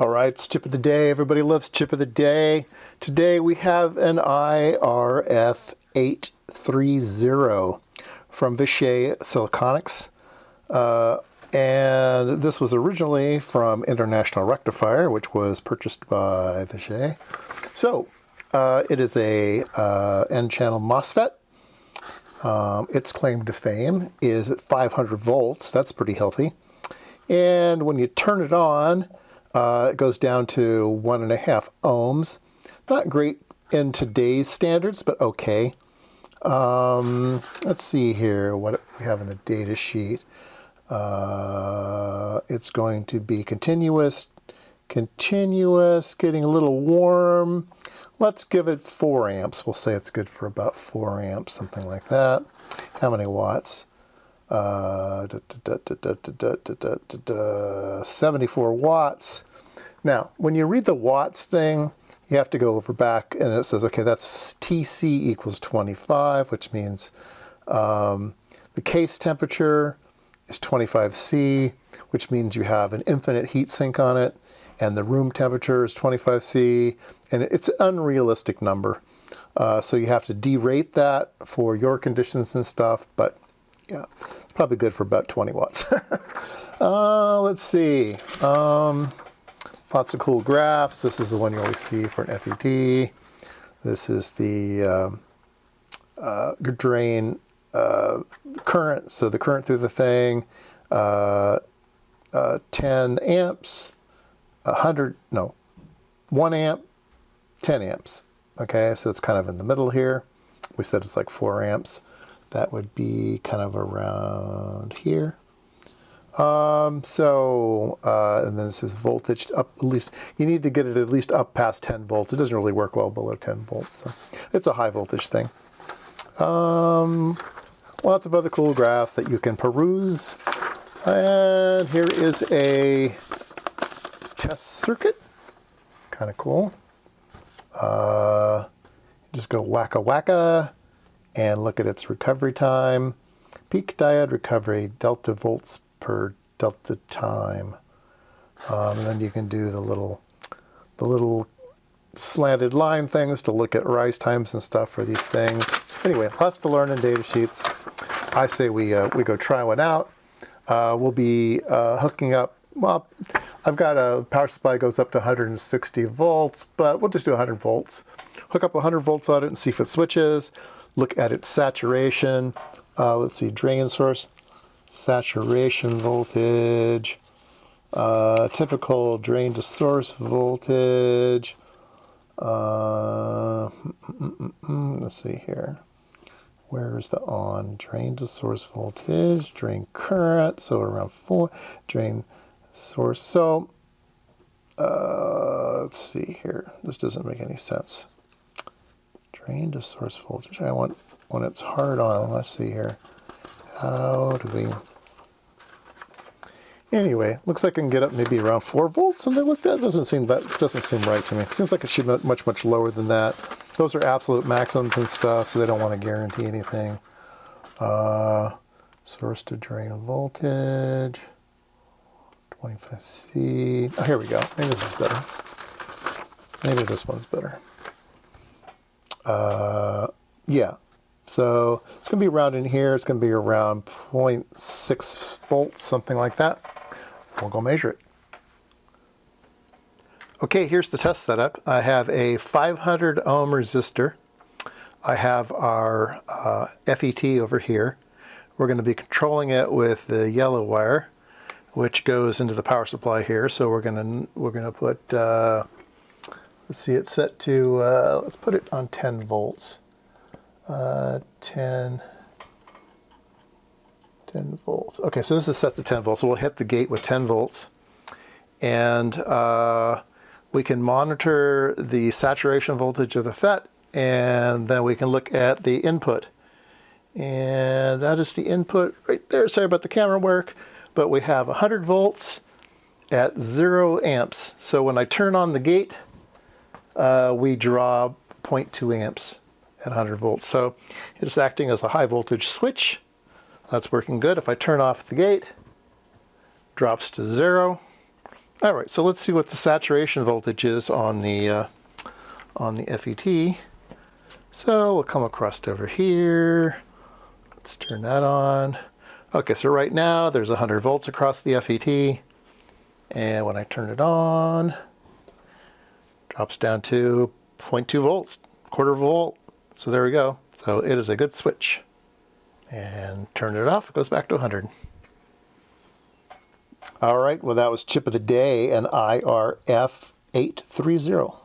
All right, it's chip of the day. Everybody loves chip of the day. Today we have an IRF830 from Vishay Siliconics. And this was originally from International Rectifier, which was purchased by Vishay. So it is a N-channel MOSFET. Its claim to fame is at 500 volts. That's pretty healthy. And when you turn it on, it goes down to 1.5 ohms. Not great in today's standards, but okay. Let's see here what we have in the data sheet. It's going to be continuous, getting a little warm. Let's give it 4 amps. We'll say it's good for about 4 amps, something like that. How many watts? 74 watts. Now, when you read the watts thing, you have to go over back, and it says, okay, that's TC equals 25, which means the case temperature is 25 C, which means you have an infinite heat sink on it, and the room temperature is 25 C, and it's an unrealistic number. So you have to derate that for your conditions and stuff, but yeah, it's probably good for about 20 watts. Let's see. Lots of cool graphs. This is the one you always see for an FET. This is the drain current, so the current through the thing, 10 amps, 1 amp, 10 amps. Okay, so it's kind of in the middle here. We said it's like 4 amps. That would be kind of around here. And then this is voltage up at least. You need to get it at least up past 10 volts. It doesn't really work well below 10 volts. So it's a high voltage thing. Lots of other cool graphs that you can peruse. And here is a test circuit. Kind of cool. Just go wacka wacka and look at its recovery time. Peak diode recovery, delta volts per delta time. And then you can do the little slanted line things to look at rise times and stuff for these things. Anyway, lots to learn in data sheets. I say we go try one out. We'll be hooking up, well, I've got a power supply that goes up to 160 volts, but we'll just do 100 volts. Hook up 100 volts on it and see if it switches. Look at its saturation. Let's see, drain source, saturation voltage, typical drain to source voltage. Let's see here. Where is the on? Drain to source voltage, drain current, so around 4, drain source. So, let's see here. This doesn't make any sense. Drain to source voltage. I want when it's hard on. Let's see here. How do we? Anyway, looks like I can get up maybe around 4 volts, something like that. Doesn't seem right to me. It seems like it should be much lower than that. Those are absolute maximums and stuff, so they don't want to guarantee anything. Source to drain voltage, 25C. Oh, here we go. Maybe this is better. Maybe this one's better. Yeah. So it's going to be around in here. It's going to be around 0.6 volts, something like that. We'll go measure it. Okay, here's the test setup. I have a 500 ohm resistor. I have our FET over here. We're going to be controlling it with the yellow wire, which goes into the power supply here. So we're going to put let's see, it's set to let's put it on 10 volts. 10 volts. Okay, so this is set to 10 volts. So we'll hit the gate with 10 volts. And we can monitor the saturation voltage of the FET, and then we can look at the input. And that is the input right there. Sorry about the camera work, but we have 100 volts at 0 amps. So when I turn on the gate, we draw 0.2 amps at 100 volts. So it's acting as a high voltage switch. That's working good. If I turn off the gate, drops to 0. All right, so let's see what the saturation voltage is on the FET. So we'll come across over here. Let's turn that on. Okay, so right now there's 100 volts across the FET. And when I turn it on, drops down to 0.2 volts, quarter volt. So there we go. So it is a good switch. And turn it off, it goes back to 100. All right, well that was Chip of the Day, an IRF830.